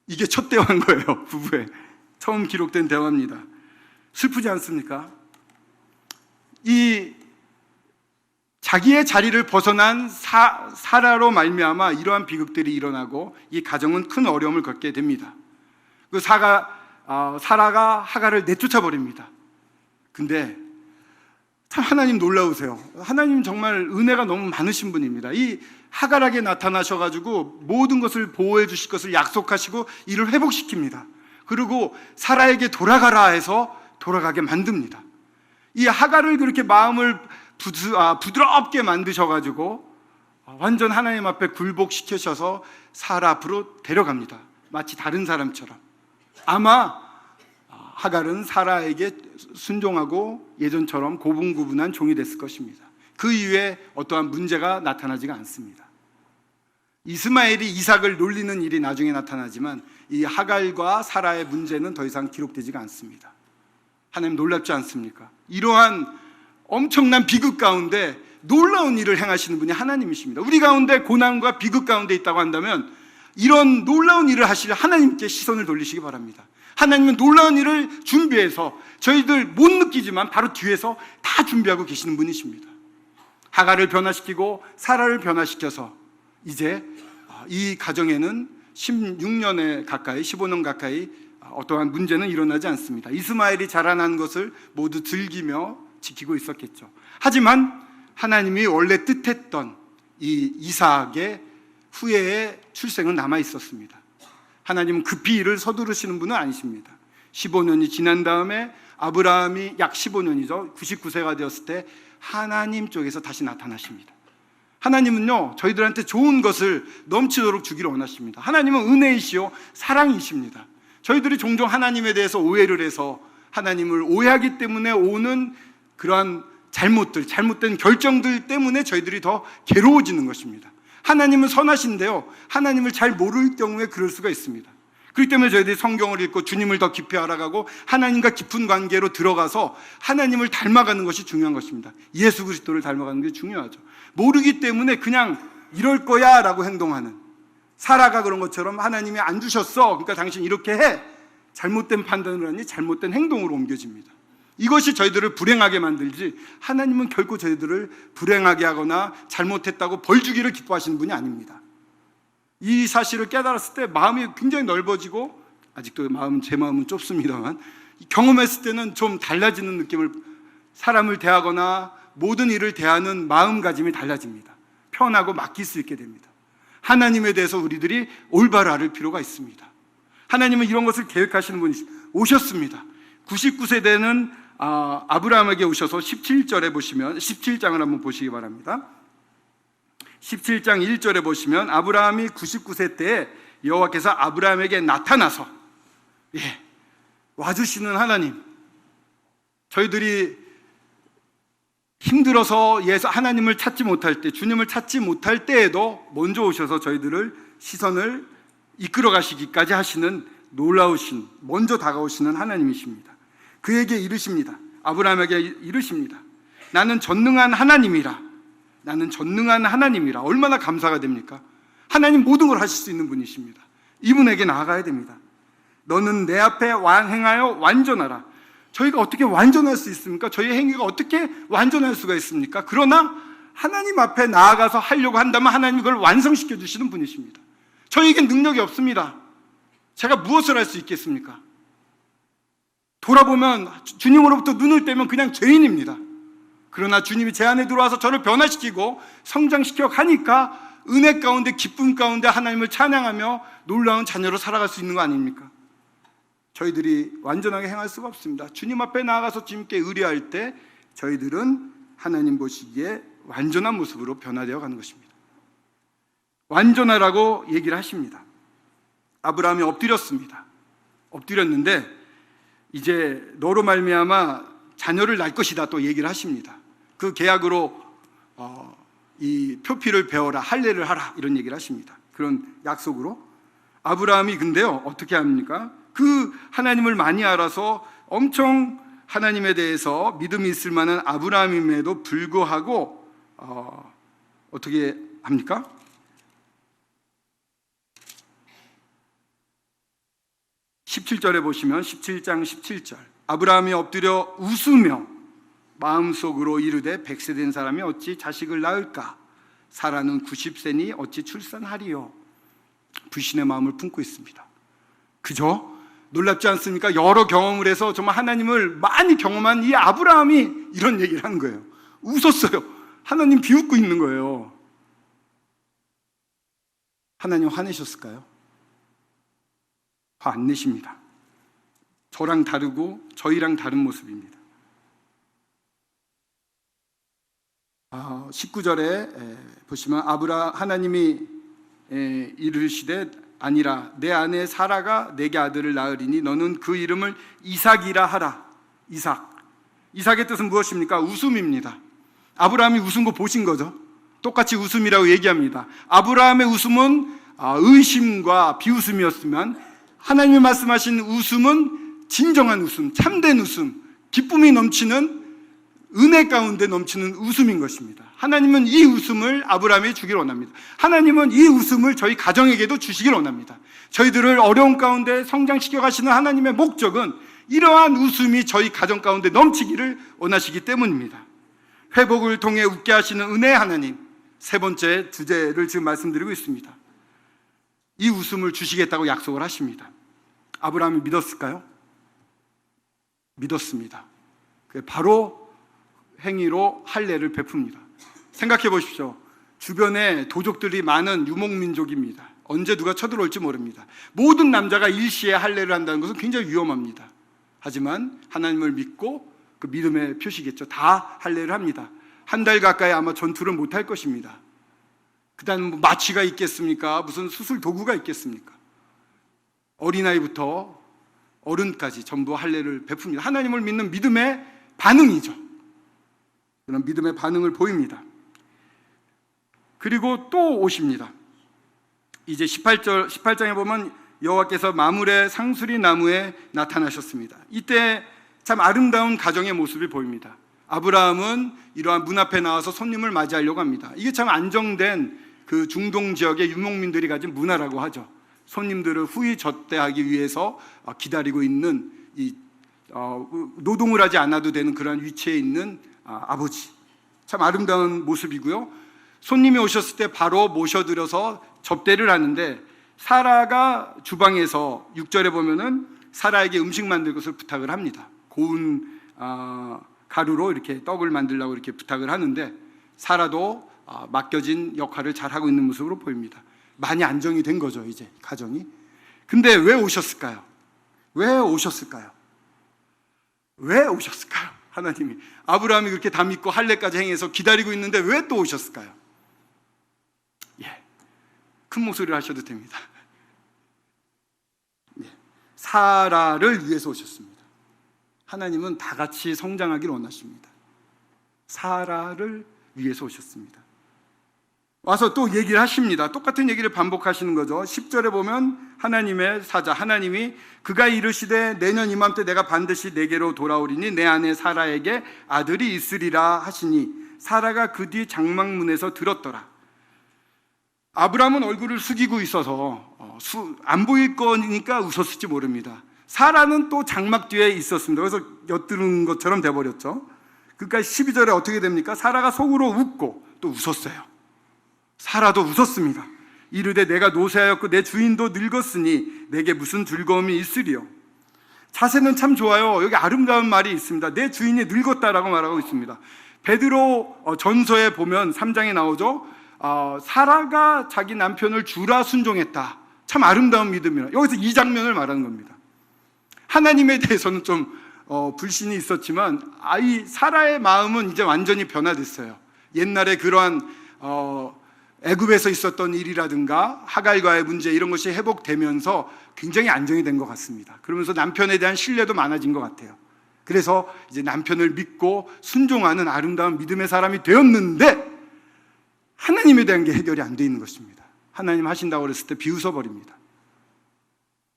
이게 첫 대화인 거예요. 부부의 처음 기록된 대화입니다. 슬프지 않습니까? 이 자기의 자리를 벗어난 사라로 말미암아 이러한 비극들이 일어나고 이 가정은 큰 어려움을 겪게 됩니다. 그 사라가 하갈을 내쫓아 버립니다. 근데 참 하나님 놀라우세요. 하나님 정말 은혜가 너무 많으신 분입니다. 이 하갈에게 나타나셔가지고 모든 것을 보호해 주실 것을 약속하시고 이를 회복시킵니다. 그리고 사라에게 돌아가라 해서 돌아가게 만듭니다. 이 하갈을 그렇게 마음을 부드럽게 만드셔가지고 완전 하나님 앞에 굴복시키셔서 사라 앞으로 데려갑니다. 마치 다른 사람처럼. 아마 하갈은 사라에게 순종하고 예전처럼 고분고분한 종이 됐을 것입니다. 그 이후에 어떠한 문제가 나타나지가 않습니다. 이스마엘이 이삭을 놀리는 일이 나중에 나타나지만 이 하갈과 사라의 문제는 더 이상 기록되지가 않습니다. 하나님 놀랍지 않습니까? 이러한 엄청난 비극 가운데 놀라운 일을 행하시는 분이 하나님이십니다. 우리 가운데 고난과 비극 가운데 있다고 한다면 이런 놀라운 일을 하실 하나님께 시선을 돌리시기 바랍니다. 하나님은 놀라운 일을 준비해서 저희들 못 느끼지만 바로 뒤에서 다 준비하고 계시는 분이십니다. 하갈을 변화시키고 사라를 변화시켜서 이제 이 가정에는 15년 가까이 어떠한 문제는 일어나지 않습니다. 이스마엘이 자라난 것을 모두 즐기며 지키고 있었겠죠. 하지만 하나님이 원래 뜻했던 이 이삭의 후예의 출생은 남아 있었습니다. 하나님은 급히 일을 서두르시는 분은 아니십니다. 15년이 지난 다음에 아브라함이 약 15년이죠. 99세가 되었을 때 하나님 쪽에서 다시 나타나십니다. 하나님은요, 저희들한테 좋은 것을 넘치도록 주기를 원하십니다. 하나님은 은혜이시요 사랑이십니다. 저희들이 종종 하나님에 대해서 오해를 해서 하나님을 오해하기 때문에 오는 그러한 잘못된 결정들 때문에 저희들이 더 괴로워지는 것입니다. 하나님은 선하신데요, 하나님을 잘 모를 경우에 그럴 수가 있습니다. 그렇기 때문에 저희들이 성경을 읽고 주님을 더 깊이 알아가고 하나님과 깊은 관계로 들어가서 하나님을 닮아가는 것이 중요한 것입니다. 예수 그리스도를 닮아가는 게 중요하죠. 모르기 때문에 그냥 이럴 거야 라고 행동하는, 사라가 그런 것처럼 하나님이 안 주셨어, 그러니까 당신 이렇게 해, 잘못된 판단을 하니 잘못된 행동으로 옮겨집니다. 이것이 저희들을 불행하게 만들지 하나님은 결코 저희들을 불행하게 하거나 잘못했다고 벌 주기를 기뻐하시는 분이 아닙니다. 이 사실을 깨달았을 때 마음이 굉장히 넓어지고, 아직도 제 마음은 좁습니다만 경험했을 때는 좀 달라지는 느낌을, 사람을 대하거나 모든 일을 대하는 마음가짐이 달라집니다. 편하고 맡길 수 있게 됩니다. 하나님에 대해서 우리들이 올바로 알을 필요가 있습니다. 하나님은 이런 것을 계획하시는 분이 오셨습니다. 99세대는 아브라함에게 오셔서 17절에 보시면 17장을 한번 보시기 바랍니다. 17장 1절에 보시면 아브라함이 99세 때에 여호와께서 아브라함에게 나타나서 와주시는 하나님, 저희들이 힘들어서 하나님을 찾지 못할 때, 주님을 찾지 못할 때에도 먼저 오셔서 저희들을 시선을 이끌어 가시기까지 하시는 놀라우신, 먼저 다가오시는 하나님이십니다. 그에게 이르십니다. 아브라함에게 이르십니다. 나는 전능한 하나님이라. 나는 전능한 하나님이라. 얼마나 감사가 됩니까? 하나님 모든 걸 하실 수 있는 분이십니다. 이분에게 나아가야 됩니다. 너는 내 앞에 행하여 완전하라. 저희가 어떻게 완전할 수 있습니까? 저희의 행위가 어떻게 완전할 수가 있습니까? 그러나 하나님 앞에 나아가서 하려고 한다면 하나님이 그걸 완성시켜 주시는 분이십니다. 저희에겐 능력이 없습니다. 제가 무엇을 할 수 있겠습니까? 돌아보면 주님으로부터 눈을 떼면 그냥 죄인입니다. 그러나 주님이 제 안에 들어와서 저를 변화시키고 성장시켜 가니까 은혜 가운데, 기쁨 가운데 하나님을 찬양하며 놀라운 자녀로 살아갈 수 있는 거 아닙니까? 저희들이 완전하게 행할 수가 없습니다. 주님 앞에 나아가서 주님께 의뢰할 때 저희들은 하나님 보시기에 완전한 모습으로 변화되어 가는 것입니다. 완전하라고 얘기를 하십니다. 아브라함이 엎드렸습니다. 엎드렸는데 이제 너로 말미암아 자녀를 낳을 것이다 또 얘기를 하십니다. 그 계약으로 이 표피를 베어라, 할례를 하라, 이런 얘기를 하십니다. 그런 약속으로. 아브라함이 근데요 어떻게 합니까? 그 하나님을 많이 알아서 엄청 하나님에 대해서 믿음이 있을 만한 아브라함임에도 불구하고 어떻게 합니까? (17절에) 보시면 17장 17절, 아브라함이 엎드려 웃으며 마음속으로 이르되 100세 된 사람이 어찌 자식을 낳을까? 사라는 90세니 어찌 출산하리요? 불신의 마음을 품고 있습니다. 그죠? 놀랍지 않습니까? 여러 경험을 해서 정말 하나님을 많이 경험한 이 아브라함이 이런 얘기를 하는 거예요. 웃었어요. 하나님 비웃고 있는 거예요. 하나님 화내셨을까요? 화 안 내십니다. 저랑 다르고 저희랑 다른 모습입니다. 19절에 보시면 하나님이 이르시되 아니라 내 아내 사라가 내게 아들을 낳으리니 너는 그 이름을 이삭이라 하라. 이삭의 뜻은 무엇입니까? 웃음입니다. 아브라함이 웃은 거 보신 거죠? 똑같이 웃음이라고 얘기합니다. 아브라함의 웃음은 의심과 비웃음이었으면 하나님이 말씀하신 웃음은 진정한 웃음, 참된 웃음, 기쁨이 넘치는, 은혜 가운데 넘치는 웃음인 것입니다. 하나님은 이 웃음을 아브라함에게 주기를 원합니다. 하나님은 이 웃음을 저희 가정에게도 주시기를 원합니다. 저희들을 어려운 가운데 성장시켜 가시는 하나님의 목적은 이러한 웃음이 저희 가정 가운데 넘치기를 원하시기 때문입니다. 회복을 통해 웃게 하시는 은혜의 하나님, 세 번째 주제를 지금 말씀드리고 있습니다. 이 웃음을 주시겠다고 약속을 하십니다. 아브라함이 믿었을까요? 믿었습니다. 바로 행위로 할례를 베풉니다. 생각해 보십시오. 주변에 도적들이 많은 유목민족입니다. 언제 누가 쳐들어올지 모릅니다. 모든 남자가 일시에 할례를 한다는 것은 굉장히 위험합니다. 하지만 하나님을 믿고 그 믿음의 표시겠죠. 다 할례를 합니다. 한 달 가까이 아마 전투를 못할 것입니다. 그다음 마취가 있겠습니까? 무슨 수술 도구가 있겠습니까? 어린아이부터 어른까지 전부 할례를 베풉니다. 하나님을 믿는 믿음의 반응이죠. 그런 믿음의 반응을 보입니다. 그리고 또 오십니다. 이제 18장에 보면 여호와께서 마물의 상수리 나무에 나타나셨습니다. 이때 참 아름다운 가정의 모습이 보입니다. 아브라함은 이러한 문 앞에 나와서 손님을 맞이하려고 합니다. 이게 참 안정된 그 중동 지역의 유목민들이 가진 문화라고 하죠. 손님들을 후히 접대하기 위해서 기다리고 있는 노동을 하지 않아도 되는 그런 위치에 있는 아버지, 참 아름다운 모습이고요. 손님이 오셨을 때 바로 모셔드려서 접대를 하는데, 사라가 주방에서 6절에 보면은 사라에게 음식 만들 것을 부탁을 합니다. 고운 가루로 이렇게 떡을 만들라고 이렇게 부탁을 하는데, 사라도 맡겨진 역할을 잘하고 있는 모습으로 보입니다. 많이 안정이 된 거죠, 이제 가정이. 근데 왜 오셨을까요? 왜 오셨을까요? 왜 오셨을까요? 하나님이 아브라함이 그렇게 다 믿고 할례까지 행해서 기다리고 있는데 왜 또 오셨을까요? 큰 목소리로 하셔도 됩니다. 사라를 위해서 오셨습니다. 하나님은 다 같이 성장하기를 원하십니다. 사라를 위해서 오셨습니다. 와서 또 얘기를 하십니다. 똑같은 얘기를 반복하시는 거죠. 10절에 보면 하나님의 사자, 하나님이 그가 이르시되 내년 이맘때 내가 반드시 내게로 돌아오리니 내 아내 사라에게 아들이 있으리라 하시니 사라가 그 뒤 장막문에서 들었더라. 아브라함은 얼굴을 숙이고 있어서 안 보일 거니까 웃었을지 모릅니다. 사라는 또 장막 뒤에 있었습니다. 그래서 엿드는 것처럼 돼버렸죠. 그러니까 12절에 어떻게 됩니까? 사라가 속으로 웃고 또 웃었어요. 사라도 웃었습니다. 이르되 내가 노쇠하였고 내 주인도 늙었으니 내게 무슨 즐거움이 있으리요. 자세는 참 좋아요. 여기 아름다운 말이 있습니다. 내 주인이 늙었다라고 말하고 있습니다. 베드로 전서에 보면 3장에 나오죠. 사라가 자기 남편을 주라 순종했다. 참 아름다운 믿음이라. 여기서 이 장면을 말하는 겁니다. 하나님에 대해서는 좀 불신이 있었지만 이 사라의 마음은 이제 완전히 변화됐어요. 옛날에 그러한 애굽에서 있었던 일이라든가 하갈과의 문제 이런 것이 회복되면서 굉장히 안정이 된 것 같습니다. 그러면서 남편에 대한 신뢰도 많아진 것 같아요. 그래서 이제 남편을 믿고 순종하는 아름다운 믿음의 사람이 되었는데 하나님에 대한 게 해결이 안 돼 있는 것입니다. 하나님 하신다고 그랬을 때 비웃어버립니다.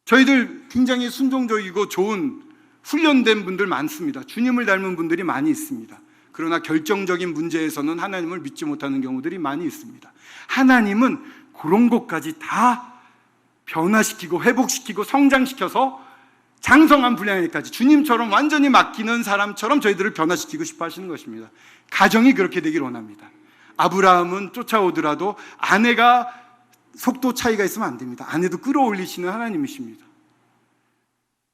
저희들 굉장히 순종적이고 좋은 훈련된 분들 많습니다. 주님을 닮은 분들이 많이 있습니다. 그러나 결정적인 문제에서는 하나님을 믿지 못하는 경우들이 많이 있습니다. 하나님은 그런 것까지 다 변화시키고 회복시키고 성장시켜서 장성한 분량에까지 주님처럼 완전히 맡기는 사람처럼 저희들을 변화시키고 싶어 하시는 것입니다. 가정이 그렇게 되길 원합니다. 아브라함은 쫓아오더라도 아내가 속도 차이가 있으면 안 됩니다. 아내도 끌어올리시는 하나님이십니다.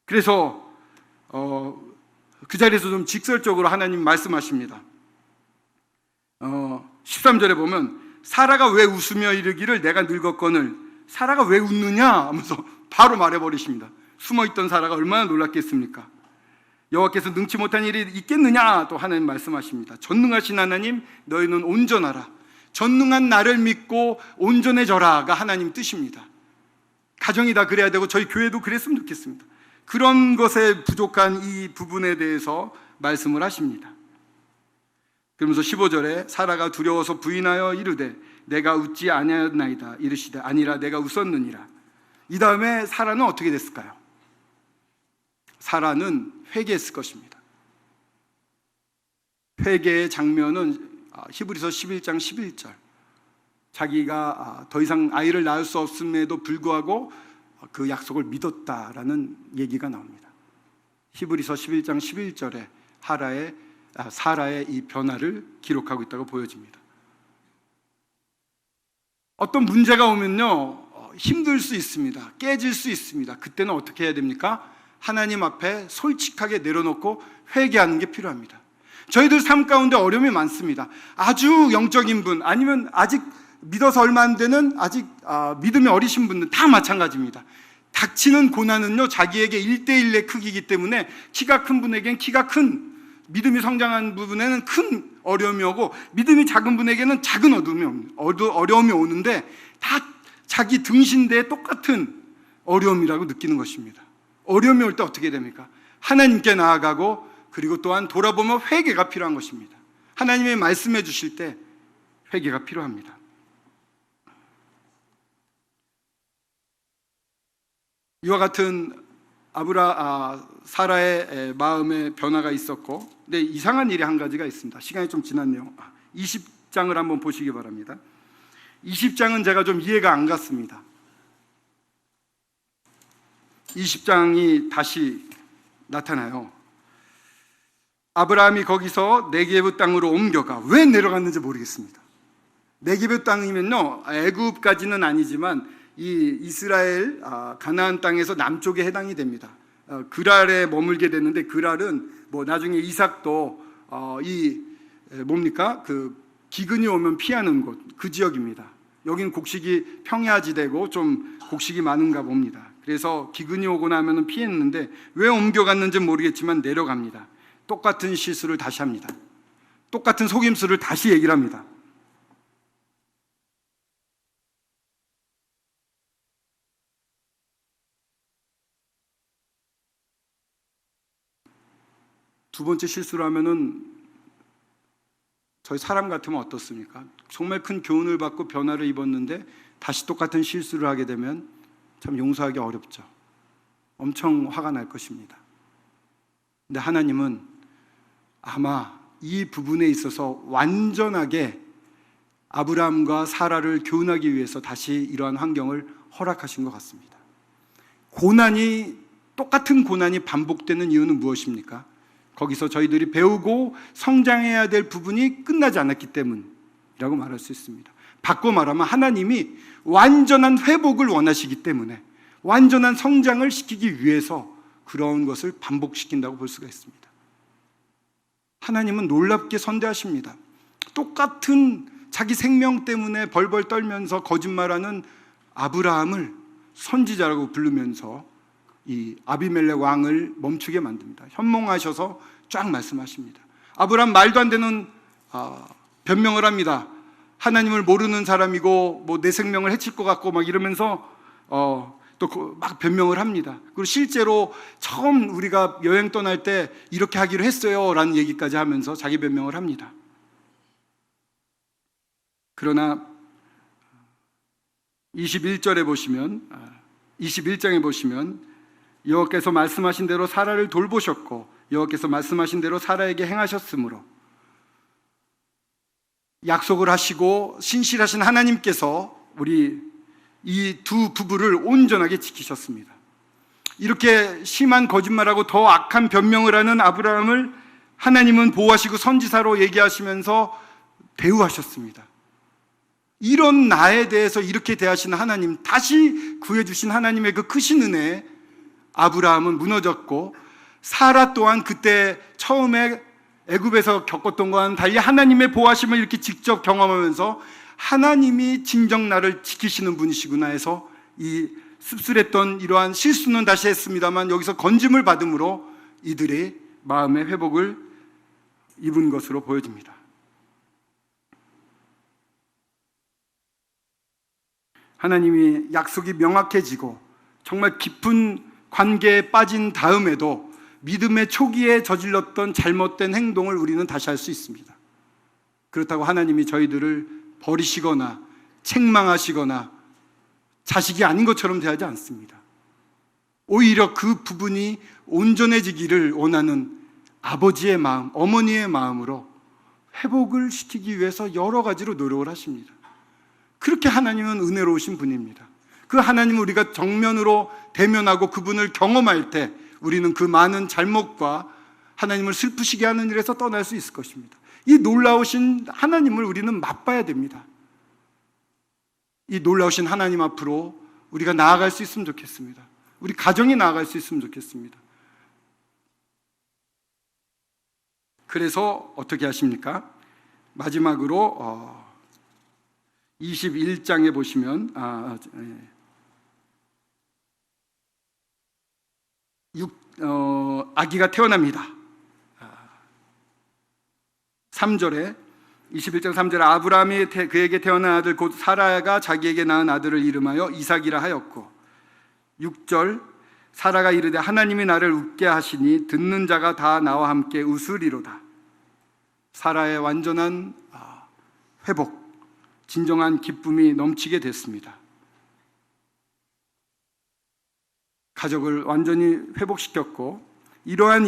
그래서 그 자리에서 좀 직설적으로 하나님 말씀하십니다. 13절에 보면 사라가 왜 웃으며 이르기를 내가 늙었거늘 사라가 왜 웃느냐 하면서 바로 말해버리십니다. 숨어있던 사라가 얼마나 놀랐겠습니까? 여호와께서 능치 못한 일이 있겠느냐 또 하나님 말씀하십니다. 전능하신 하나님 너희는 온전하라. 전능한 나를 믿고 온전해져라가 하나님 뜻입니다. 가정이 다 그래야 되고 저희 교회도 그랬으면 좋겠습니다. 그런 것에 부족한 이 부분에 대해서 말씀을 하십니다. 그러면서 15절에 사라가 두려워서 부인하여 이르되 내가 웃지 아니하였나이다 이르시되 아니라 내가 웃었느니라. 이 다음에 사라는 어떻게 됐을까요? 사라는 회개했을 것입니다. 회개의 장면은 히브리서 11장 11절. 자기가 더 이상 아이를 낳을 수 없음에도 불구하고 그 약속을 믿었다라는 얘기가 나옵니다. 히브리서 11장 11절에 사라의 이 변화를 기록하고 있다고 보여집니다. 어떤 문제가 오면요 힘들 수 있습니다. 깨질 수 있습니다. 그때는 어떻게 해야 됩니까? 하나님 앞에 솔직하게 내려놓고 회개하는 게 필요합니다. 저희들 삶 가운데 어려움이 많습니다. 아주 영적인 분 아니면 아직 믿어서 얼마 안 되는 아직 믿음이 어리신 분들 다 마찬가지입니다. 닥치는 고난은요 자기에게 1대1의 크기이기 때문에 키가 큰 분에게는 키가 큰 믿음이 성장한 부분에는 큰 어려움이 오고 믿음이 작은 분에게는 작은 어려움이 오는데 다 자기 등신대에 똑같은 어려움이라고 느끼는 것입니다. 어려움이 올 때 어떻게 됩니까? 하나님께 나아가고 그리고 또한 돌아보면 회개가 필요한 것입니다. 하나님이 말씀해 주실 때 회개가 필요합니다. 이와 같은 사라의 마음의 변화가 있었고, 근데 이상한 일이 한 가지가 있습니다. 시간이 좀 지났네요. 20장을 한번 보시기 바랍니다. 20장은 제가 좀 이해가 안 갔습니다. 20장이 다시 나타나요. 아브라함이 거기서 네게브 땅으로 옮겨가. 왜 내려갔는지 모르겠습니다. 네게브 땅이면요 애굽까지는 아니지만 이 이스라엘 가나안 땅에서 남쪽에 해당이 됩니다. 그랄에 머물게 됐는데 그랄은 뭐 나중에 이삭도 그 기근이 오면 피하는 곳, 그 지역입니다. 여긴 곡식이 평야지대고 좀 곡식이 많은가 봅니다. 그래서 기근이 오고 나면 피했는데 왜 옮겨갔는지 모르겠지만 내려갑니다. 똑같은 실수를 다시 합니다. 똑같은 속임수를 다시 얘기를 합니다. 두 번째 실수를 하면은 저희 사람 같으면 어떻습니까? 정말 큰 교훈을 받고 변화를 입었는데 다시 똑같은 실수를 하게 되면 참 용서하기 어렵죠. 엄청 화가 날 것입니다. 근데 하나님은 아마 이 부분에 있어서 완전하게 아브라함과 사라를 교훈하기 위해서 다시 이러한 환경을 허락하신 것 같습니다. 똑같은 고난이 반복되는 이유는 무엇입니까? 거기서 저희들이 배우고 성장해야 될 부분이 끝나지 않았기 때문이라고 말할 수 있습니다. 바꿔 말하면 하나님이 완전한 회복을 원하시기 때문에, 완전한 성장을 시키기 위해서 그런 것을 반복시킨다고 볼 수가 있습니다. 하나님은 놀랍게 선대하십니다. 똑같은 자기 생명 때문에 벌벌 떨면서 거짓말하는 아브라함을 선지자라고 부르면서 이 아비멜렉 왕을 멈추게 만듭니다. 현몽하셔서 쫙 말씀하십니다. 아브라함 말도 안 되는 변명을 합니다. 하나님을 모르는 사람이고 뭐 내 생명을 해칠 것 같고 막 이러면서 또 막 변명을 합니다. 그리고 실제로 처음 우리가 여행 떠날 때 이렇게 하기로 했어요 라는 얘기까지 하면서 자기 변명을 합니다. 그러나 21절에 보시면 21장에 보시면 여호와께서 말씀하신 대로 사라를 돌보셨고 여호와께서 말씀하신 대로 사라에게 행하셨으므로, 약속을 하시고 신실하신 하나님께서 우리 이 두 부부를 온전하게 지키셨습니다. 이렇게 심한 거짓말하고 더 악한 변명을 하는 아브라함을 하나님은 보호하시고 선지사로 얘기하시면서 대우하셨습니다. 이런 나에 대해서 이렇게 대하시는 하나님, 다시 구해주신 하나님의 그 크신 은혜에 아브라함은 무너졌고, 사라 또한 그때 처음에 애굽에서 겪었던 것과는 달리 하나님의 보호하심을 이렇게 직접 경험하면서 하나님이 진정 나를 지키시는 분이시구나 해서 이 씁쓸했던 이러한 실수는 다시 했습니다만 여기서 건짐을 받음으로 이들의 마음의 회복을 입은 것으로 보여집니다. 하나님이 약속이 명확해지고 정말 깊은 관계에 빠진 다음에도 믿음의 초기에 저질렀던 잘못된 행동을 우리는 다시 할 수 있습니다. 그렇다고 하나님이 저희들을 버리시거나 책망하시거나 자식이 아닌 것처럼 대하지 않습니다. 오히려 그 부분이 온전해지기를 원하는 아버지의 마음, 어머니의 마음으로 회복을 시키기 위해서 여러 가지로 노력을 하십니다. 그렇게 하나님은 은혜로우신 분입니다. 그 하나님을 우리가 정면으로 대면하고 그분을 경험할 때 우리는 그 많은 잘못과 하나님을 슬프시게 하는 일에서 떠날 수 있을 것입니다. 이 놀라우신 하나님을 우리는 맛봐야 됩니다. 이 놀라우신 하나님 앞으로 우리가 나아갈 수 있으면 좋겠습니다. 우리 가정이 나아갈 수 있으면 좋겠습니다. 그래서 어떻게 하십니까? 마지막으로 21장에 보시면 아기가 태어납니다. 3절에 21장 3절에 아브라함이 그에게 태어난 아들 곧 사라가 자기에게 낳은 아들을 이름하여 이삭이라 하였고, 6절 사라가 이르되 하나님이 나를 웃게 하시니 듣는 자가 다 나와 함께 웃으리로다. 사라의 완전한 회복, 진정한 기쁨이 넘치게 됐습니다. 가족을 완전히 회복시켰고, 이러한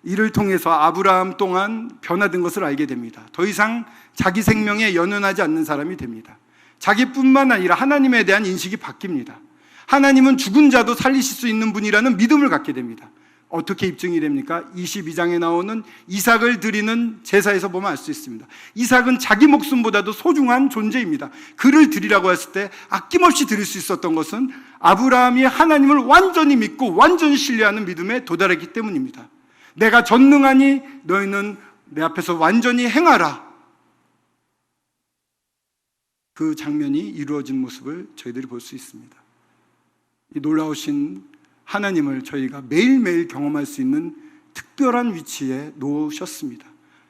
이를 통해서 아브라함 또한 변화된 것을 알게 됩니다. 더 이상 자기 생명에 연연하지 않는 사람이 됩니다. 자기뿐만 아니라 하나님에 대한 인식이 바뀝니다. 하나님은 죽은 자도 살리실 수 있는 분이라는 믿음을 갖게 됩니다. 어떻게 입증이 됩니까? 22장에 나오는 이삭을 드리는 제사에서 보면 알 수 있습니다. 이삭은 자기 목숨보다도 소중한 존재입니다. 그를 드리라고 했을 때 아낌없이 드릴 수 있었던 것은 아브라함이 하나님을 완전히 믿고 완전히 신뢰하는 믿음에 도달했기 때문입니다. 내가 전능하니 너희는 내 앞에서 완전히 행하라. 그 장면이 이루어진 모습을 저희들이 볼 수 있습니다. 이 놀라우신 하나님을 저희가 매일매일 경험할 수 있는 특별한 위치에 놓으셨습니다.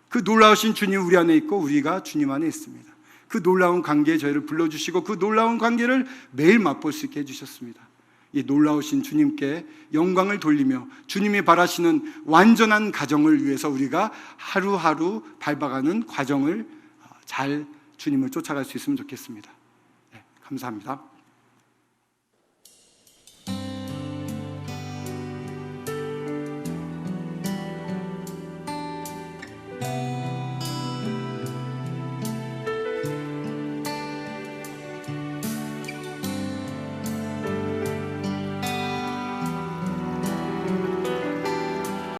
그 놀라우신 주님 우리 안에 있고 우리가 주님 안에 있습니다. 그 놀라운 관계에 저희를 불러주시고 그 놀라운 관계를 매일 맛볼 수 있게 해주셨습니다. 이 놀라우신 주님께 영광을 돌리며 주님이 바라시는 완전한 가정을 위해서 우리가 하루하루 밟아가는 과정을 잘 주님을 쫓아갈 수 있으면 좋겠습니다. 네, 감사합니다.